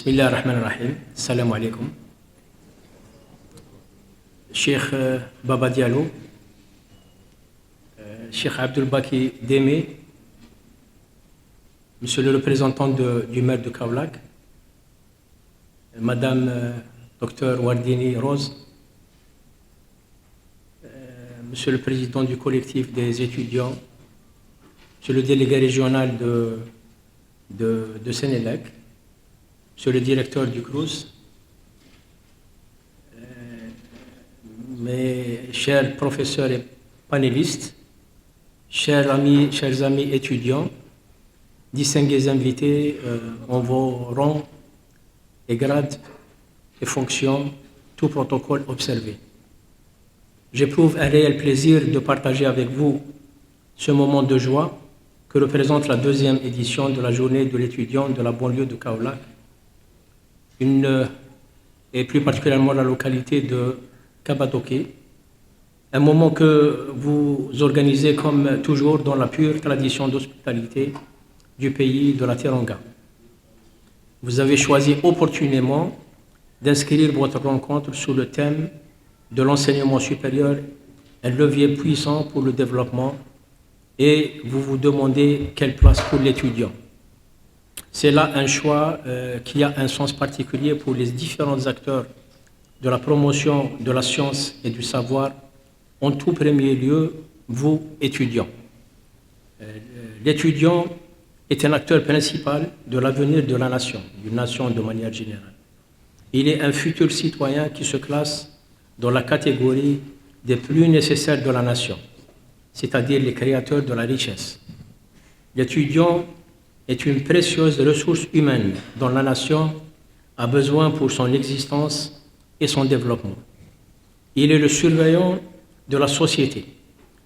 Bismillah ar-Rahman ar-Rahim. Salam alaikum. Cheikh Baba Diallo, Cheikh Abdul Baki Démé, Monsieur le représentant du maire de Kaolack, Madame Dr Wardini Rose, Monsieur le président du collectif des étudiants, Monsieur le délégué régional de Sénélec, Monsieur le directeur du CROUS, mes chers professeurs et panélistes, chers amis étudiants, distingués invités en vos rangs et grades et fonctions, tout protocole observé. J'éprouve un réel plaisir de partager avec vous ce moment de joie que représente la deuxième édition de la journée de l'étudiant de la banlieue de Kaolack, et plus particulièrement la localité de Kabadoké, un moment que vous organisez comme toujours dans la pure tradition d'hospitalité du pays de la Teranga. Vous avez choisi opportunément d'inscrire votre rencontre sous le thème de l'enseignement supérieur, un levier puissant pour le développement, et vous vous demandez quelle place pour l'étudiant. C'est là un choix qui a un sens particulier pour les différents acteurs de la promotion de la science et du savoir, en tout premier lieu, vous, étudiants. L'étudiant est un acteur principal de l'avenir de la nation, d'une nation de manière générale. Il est un futur citoyen qui se classe dans la catégorie des plus nécessaires de la nation, c'est-à-dire les créateurs de la richesse. L'étudiant est une précieuse ressource humaine dont la nation a besoin pour son existence et son développement. Il est le surveillant de la société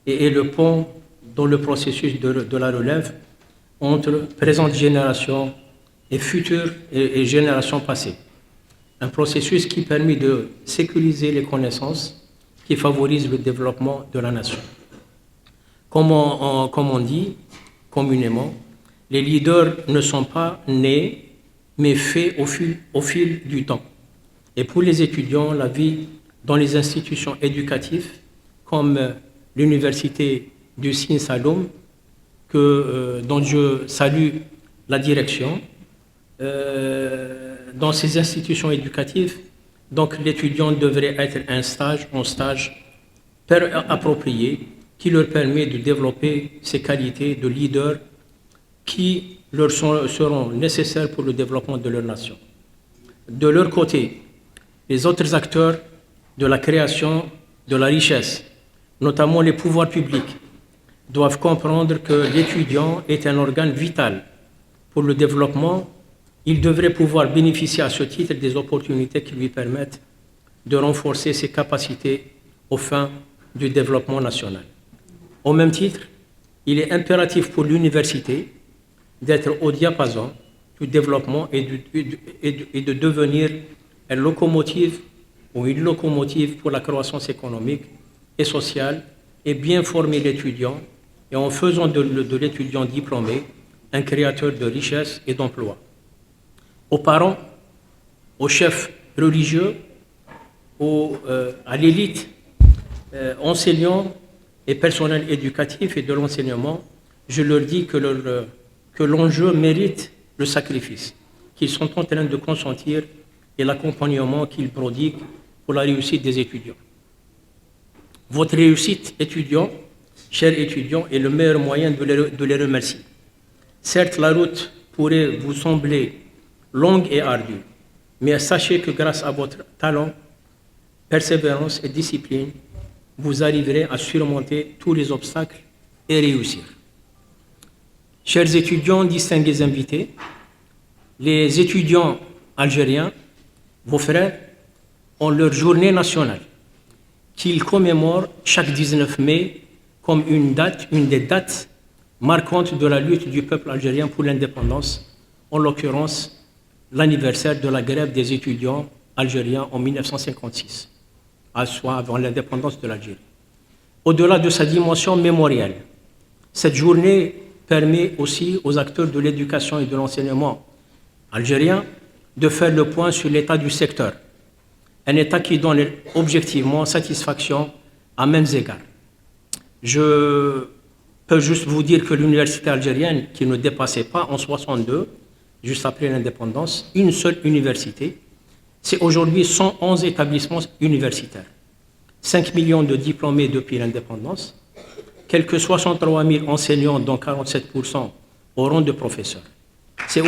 et est le pont dans le processus de la relève entre présente génération et futures et générations passées. Un processus qui permet de sécuriser les connaissances qui favorisent le développement de la nation. Comme on dit communément, les leaders ne sont pas nés, mais faits au fil du temps. Et pour les étudiants, la vie dans les institutions éducatives, comme l'université du Sine Saloum, dont je salue la direction, dans ces institutions éducatives, donc l'étudiant devrait être un stage approprié qui leur permet de développer ces qualités de leader qui leur seront nécessaires pour le développement de leur nation. De leur côté, les autres acteurs de la création de la richesse, notamment les pouvoirs publics, doivent comprendre que l'étudiant est un organe vital pour le développement. Il devrait pouvoir bénéficier à ce titre des opportunités qui lui permettent de renforcer ses capacités aux fins du développement national. Au même titre, il est impératif pour l'université d'être au diapason du développement et de devenir une locomotive pour la croissance économique et sociale, et bien former l'étudiant, et en faisant de l'étudiant diplômé un créateur de richesse et d'emploi. Aux parents, aux chefs religieux, à l'élite, enseignants et personnel éducatif et de l'enseignement, je leur dis que l'enjeu mérite le sacrifice qu'ils sont en train de consentir et l'accompagnement qu'ils prodiguent pour la réussite des étudiants. Votre réussite, étudiants, chers étudiants, est le meilleur moyen de les remercier. Certes, la route pourrait vous sembler longue et ardue, mais sachez que grâce à votre talent, persévérance et discipline, vous arriverez à surmonter tous les obstacles et réussir. Chers étudiants, distingués invités, les étudiants algériens, vos frères, ont leur journée nationale qu'ils commémorent chaque 19 mai comme une des dates marquantes de la lutte du peuple algérien pour l'indépendance, en l'occurrence l'anniversaire de la grève des étudiants algériens en 1956, soit avant l'indépendance de l'Algérie. Au-delà de sa dimension mémorielle, cette journée permet aussi aux acteurs de l'éducation et de l'enseignement algériens de faire le point sur l'état du secteur. Un état qui donne objectivement satisfaction à mêmes égards. Je peux juste vous dire que l'université algérienne, qui ne dépassait pas en 62, juste après l'indépendance, une seule université, c'est aujourd'hui 111 établissements universitaires. 5 millions de diplômés depuis l'indépendance, quelques 63 000 enseignants, dont 47% au rang de professeurs. C'est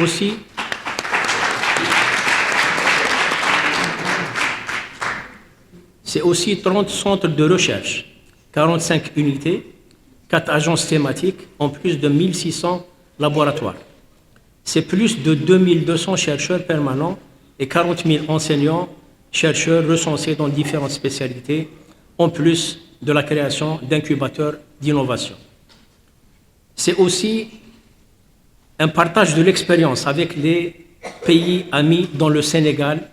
aussi 30 centres de recherche, 45 unités, 4 agences thématiques, en plus de 1600 laboratoires. C'est plus de 2200 chercheurs permanents et 40 000 enseignants, chercheurs recensés dans différentes spécialités, en plus de la création d'incubateurs d'innovation. C'est aussi un partage de l'expérience avec les pays amis, dont le Sénégal,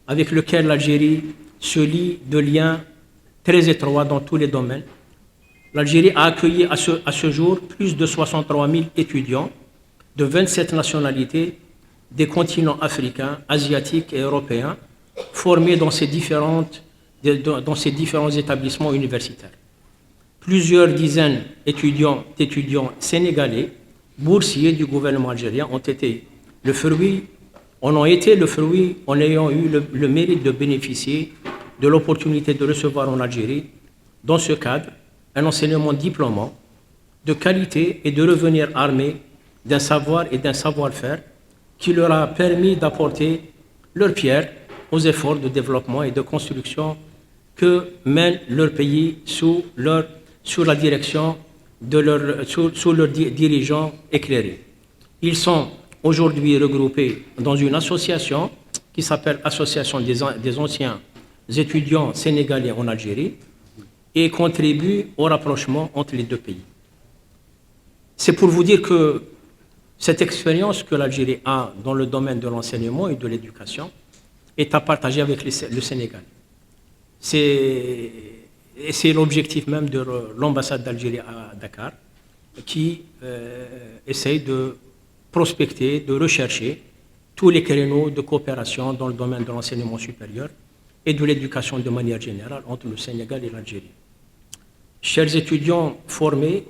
avec lequel l'Algérie se lie de liens très étroits dans tous les domaines. L'Algérie a accueilli à ce jour plus de 63 000 étudiants de 27 nationalités des continents africains, asiatiques et européens, formés dans ces différents établissements universitaires. Plusieurs dizaines d'étudiants sénégalais, boursiers du gouvernement algérien, ont été le fruit en ayant eu le mérite de bénéficier de l'opportunité de recevoir en Algérie, dans ce cadre, un enseignement diplômant de qualité et de revenir armés d'un savoir et d'un savoir-faire qui leur a permis d'apporter leur pierre aux efforts de développement et de construction que mène leur pays sous la direction sous leurs dirigeants éclairés. Ils sont aujourd'hui regroupés dans une association qui s'appelle Association des anciens étudiants sénégalais en Algérie et contribuent au rapprochement entre les deux pays. C'est pour vous dire que cette expérience que l'Algérie a dans le domaine de l'enseignement et de l'éducation est à partager avec le Sénégal. C'est l'objectif même de l'ambassade d'Algérie à Dakar, qui essaye de prospecter, de rechercher tous les créneaux de coopération dans le domaine de l'enseignement supérieur et de l'éducation de manière générale entre le Sénégal et l'Algérie. Chers étudiants formés,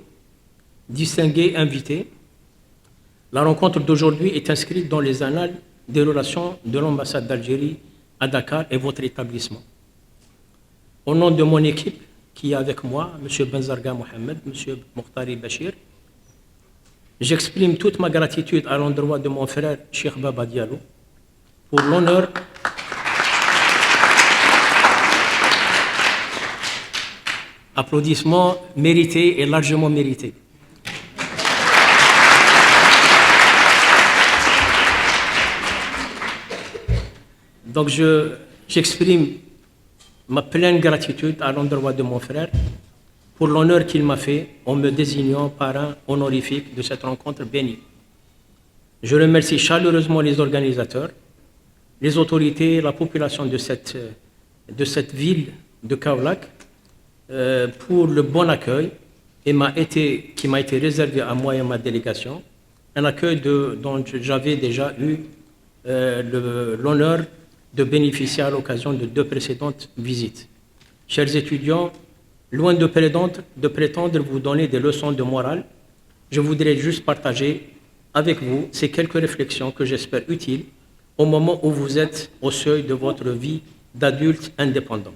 distingués, invités, la rencontre d'aujourd'hui est inscrite dans les annales des relations de l'ambassade d'Algérie à Dakar et votre établissement. Au nom de mon équipe qui est avec moi, M. Benzarga Mohamed, M. Mokhtari Bachir, j'exprime toute ma gratitude à l'endroit de mon frère Cheikh Baba Diallo pour l'honneur applaudissements mérités et largement mérités. Donc j'exprime ma pleine gratitude à l'endroit de mon frère pour l'honneur qu'il m'a fait en me désignant parrain honorifique de cette rencontre bénie. Je remercie chaleureusement les organisateurs, les autorités, la population de cette ville de Kaolack pour le bon accueil qui m'a été réservé à moi et à ma délégation, un accueil dont j'avais déjà eu l'honneur de bénéficier à l'occasion de 2 précédentes visites. Chers étudiants, loin de prétendre vous donner des leçons de morale, je voudrais juste partager avec vous ces quelques réflexions que j'espère utiles au moment où vous êtes au seuil de votre vie d'adulte indépendant.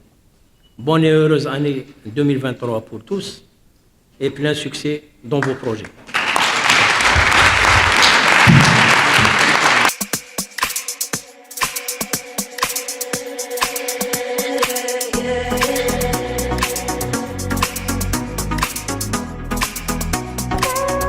Bonne et heureuse année 2023 pour tous et plein succès dans vos projets.